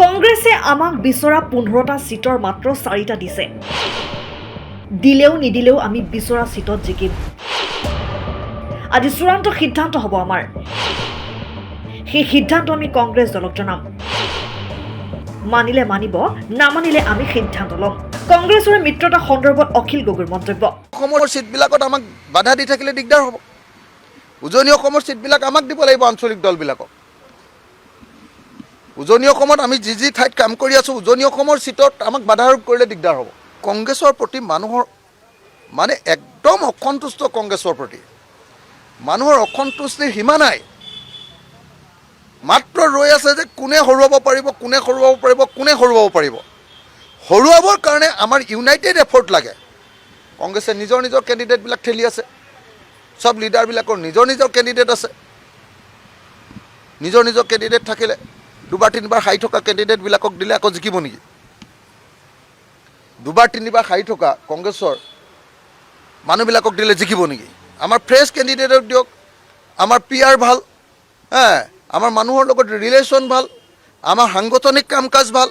কংগ্ৰেছে আমাক বিচৰা 15টা সিটৰ মাত্ৰ 4টা দিছে। দিলেও নিদিলেও আমি বিচৰা সিটত জিকিম। আজি চূড়ান্ত সিদ্ধান্ত হ'ব আমাৰ। সেই সিদ্ধান্ত আমি কংগ্ৰেছ দলক জনাম। মানিলে মানিব, নামানিলে আমি সিদ্ধান্ত ল'ম। কংগ্ৰেছৰ মিত্ৰতা সন্দৰ্ভত অখিল গগৈৰ মন্তব্য। অসমৰ সিটবিলাকত আমাক বাধা দি থাকিলে দিগদাৰ হ'ব। উজনি অসমৰ সিটবিলাক আমাক দিব লাগিব আঞ্চলিক দলবিলাকক। উজনি অসমত আমি যি ঠাইত কাম কৰি আছোঁ, উজনি অসমৰ সিটত আমাক বাধা আৰোপ কৰিলে দিগদাৰ হ'ব। কংগ্ৰেছৰ প্ৰতি মানুহৰ মানে একদম অসন্তুষ্ট। কংগ্ৰেছৰ প্ৰতি মানুহৰ অসন্তুষ্টিৰ সীমা নাই। মাত্ৰ ৰৈ আছে যে কোনে হৰুৱাব পাৰিব, কোনে হৰুৱাব পাৰিব, কোনে হৰুৱাব পাৰিব। হৰুৱাবৰ কাৰণে আমাৰ ইউনাইটেড এফৰ্ট লাগে। কংগ্ৰেছে নিজৰ নিজৰ কেণ্ডিডেটবিলাক ঠেলি আছে। সব লিডাৰবিলাকৰ নিজৰ নিজৰ কেণ্ডিডেট আছে। নিজৰ নিজৰ কেণ্ডিডেট থাকিলে দুবাৰ তিনিবাৰ হাৰি থকা কেণ্ডিডেটবিলাকক দিলে আকৌ জিকিব নেকি? দুবাৰ তিনিবাৰ হাৰি থকা কংগ্ৰেছৰ মানুহবিলাকক দিলে জিকিব নেকি? আমাৰ ফ্ৰেছ কেণ্ডিডেটক দিয়ক। আমাৰ PR ভাল, আমাৰ মানুহৰ লগত ৰিলেশ্যন ভাল, আমাৰ সাংগঠনিক কাম কাজ ভাল।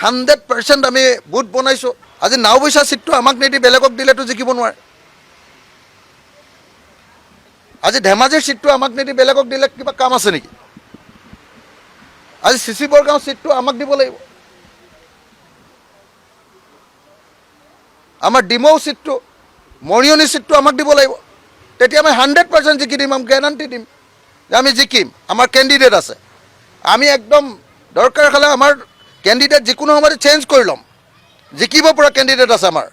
100% আমি বুথ বনাইছোঁ। আজি নাওবৈচা চিটটো আমাক নিদি বেলেগক দিলেতো জিকিব নোৱাৰে। আজি ধেমাজিৰ চিটটো আমাক নিদি বেলেগক দিলে কিবা কাম আছে নেকি? আজি CC বৰগাঁও চিটটো আমাক দিব লাগিব। আমাৰ ডিমৌ চিটটো, মৰিয়নি চিটটো আমাক দিব লাগিব। তেতিয়া আমি 100% জিকি দিম। আমি গেৰাণ্টি দিম যে আমি জিকিম। আমাৰ কেণ্ডিডেট আছে। আমি একদম দৰকাৰ হ'লে আমাৰ কেণ্ডিডেট যিকোনো সময়তে চেঞ্জ কৰি ল'ম। জিকিব পৰা কেণ্ডিডেট আছে আমাৰ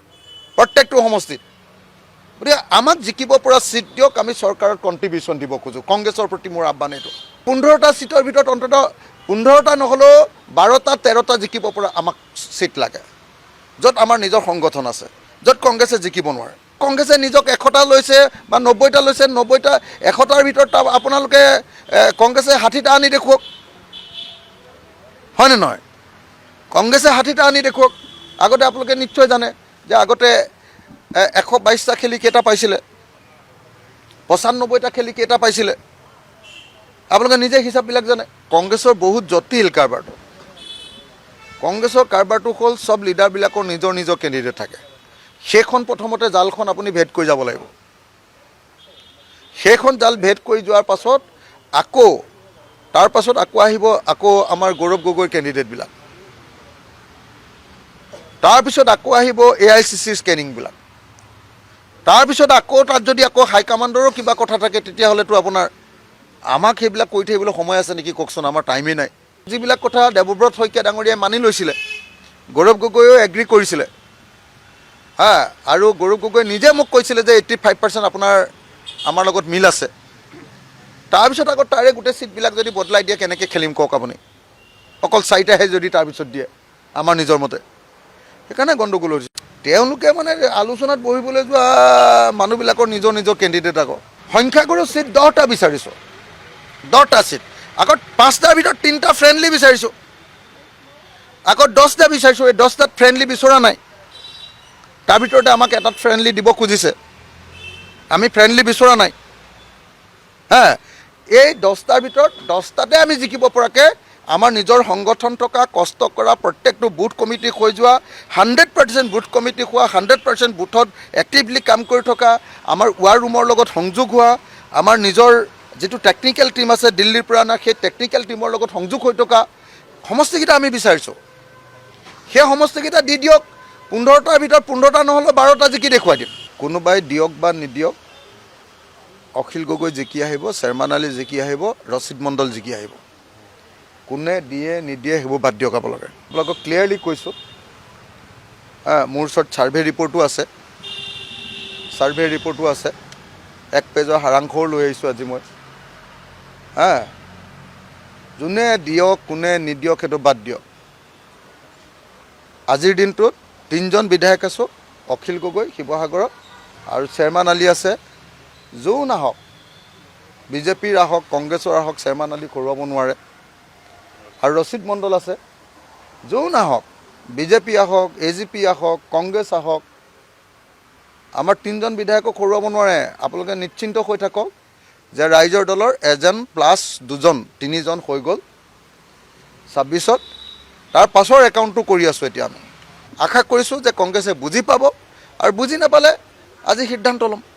প্ৰত্যেকটো সমষ্টিত। গতিকে আমাক জিকিব পৰা চিট দিয়ক। আমি চৰকাৰত কণ্ট্ৰিবিউশ্যন দিব খোজোঁ। কংগ্ৰেছৰ প্ৰতি মোৰ আহ্বান এইটো। 15টা চিটৰ ভিতৰত অন্ততঃ 15টা নহ'লেও 12টা 13টা জিকিব পৰা আমাক চিট লাগে, য'ত আমাৰ নিজৰ সংগঠন আছে, য'ত কংগ্ৰেছে জিকিব নোৱাৰে। কংগ্ৰেছে নিজক 100টা লৈছে বা 90টা লৈছে। 90টা 100টাৰ ভিতৰত আপোনালোকে কংগ্ৰেছে 60টা আনি দেখুৱাওক, হয়নে নহয়? কংগ্ৰেছে 60টা আনি দেখুৱাওক। আগতে আপোনালোকে নিশ্চয় জানে যে আগতে 122টা খেলি কেইটা পাইছিলে, 95টা খেলি কেইটা পাইছিলে। আপোনালোকে নিজে হিচাপবিলাক জানে। কংগ্ৰেছৰ বহুত জটিল কাৰবাৰটো। কংগ্ৰেছৰ কাৰবাৰটো হ'ল সব লিডাৰবিলাকৰ নিজৰ নিজৰ কেণ্ডিডেট থাকে। সেইখন প্ৰথমতে জালখন আপুনি ভেদ কৰি যাব লাগিব। সেইখন জাল ভেদ কৰি যোৱাৰ পাছত তাৰ পাছত আহিব আমাৰ গৌৰৱ গগৈৰ কেণ্ডিডেটবিলাক। তাৰপিছত আহিব AICCৰ স্কেনিংবিলাক। তাৰপিছত তাত যদি হাইকমাণ্ডৰো কিবা কথা থাকে, তেতিয়াহ'লেতো আপোনাৰ আমাক সেইবিলাক কৰি থাকিবলৈ সময় আছে নেকি কওকচোন? আমাৰ টাইমেই নাই। যিবিলাক কথা দেৱব্ৰত শইকীয়া ডাঙৰীয়াই মানি লৈছিলে, গৌৰৱ গগৈয়েও এগ্ৰী কৰিছিলে। আৰু গৌৰৱ গগৈ নিজে মোক কৈছিলে যে 85% আমাৰ লগত মিল আছে। তাৰপিছত তাৰে গোটেই চিটবিলাক যদি বদলাই দিয়ে কেনেকৈ খেলিম কওক আপুনি? অকল 4টাহে যদি তাৰপিছত দিয়ে আমাৰ নিজৰ মতে। সেইকাৰণে গণ্ডগোল হৈছে। তেওঁলোকে মানে আলোচনাত বহিবলৈ যোৱা মানুহবিলাকৰ নিজৰ নিজৰ কেণ্ডিডেট সংখ্যাগুৰু চিট 10টা বিচাৰিছোঁ। 10টা চিট। 5টাৰ ভিতৰত 3টা ফ্ৰেণ্ডলি বিচাৰিছোঁ। 10টা বিচাৰিছোঁ। এই 10টাত ফ্ৰেণ্ডলি বিচৰা নাই। তাৰ ভিতৰতে আমাক এটাত ফ্ৰেণ্ডলি দিব খুজিছে। আমি ফ্ৰেণ্ডলি বিচৰা নাই। এই 10টাৰ ভিতৰত 10টাতে আমি জিকিব পৰাকৈ আমাৰ নিজৰ সংগঠন থকা, কষ্ট কৰা, প্ৰত্যেকটো বুথ কমিটি হৈ যোৱা, 100% বুথ কমিটি হোৱা, 100% বুথত এক্টিভলি কাম কৰি থকা, আমাৰ ৱাৰ ৰুমৰ লগত সংযোগ হোৱা, আমাৰ নিজৰ যিটো টেকনিকেল টিম আছে দিল্লীৰ পৰা অনা, সেই টেকনিকেল টিমৰ লগত সংযোগ হৈ থকা সমষ্টিকেইটা আমি বিচাৰিছোঁ। সেই সমষ্টিকেইটা দি দিয়ক। 15টাৰ ভিতৰত 15টা নহ'লেও 12টা জিকি দেখুৱাই দিম। কোনোবাই দিয়ক বা নিদিয়ক, অখিল গগৈ জিকি আহিব, শ্বেৰমান আলী জিকি আহিব, ৰচিদ মণ্ডল জিকি আহিব। কোনে দিয়ে নিদিয়ে সেইবোৰ বাদ দিয়ক। আপোনালোকক ক্লিয়াৰলি কৈছোঁ। মোৰ ওচৰত ছাৰ্ভে ৰিপৰ্টো আছে। 1 পেজৰ সাৰাংশও লৈ আহিছোঁ আজি মই। যোনে দিয়ক কোনে নিদিয়ক সেইটো বাদ দিয়ক। আজিৰ দিনটোত 3জন বিধায়ক আছোঁ। অখিল গগৈ শিৱসাগৰত আৰু শ্বেৰমান আলী আছে। যোন আহক, বিজেপিৰ আহক, কংগ্ৰেছৰ আহক, শ্বেৰমান আলী হৰুৱাব নোৱাৰে। আৰু ৰচিদ মণ্ডল আছে। যোন আহক, বিজেপি আহক, AGP আহক, কংগ্ৰেছ আহক, আমাৰ 3জন বিধায়কক হৰুৱাব নোৱাৰে। আপোনালোকে নিশ্চিন্ত হৈ থাকক যে ৰাইজৰ দলৰ 1 + 2 3জন হৈ গ'ল। 26ত তাৰ পাছৰ একাউণ্টটো কৰি আছোঁ এতিয়া আমি আশা কৰিছোঁ যে কংগ্ৰেছে বুজি পাব আৰু বুজি নাপালে আজি সিদ্ধান্ত ল'ম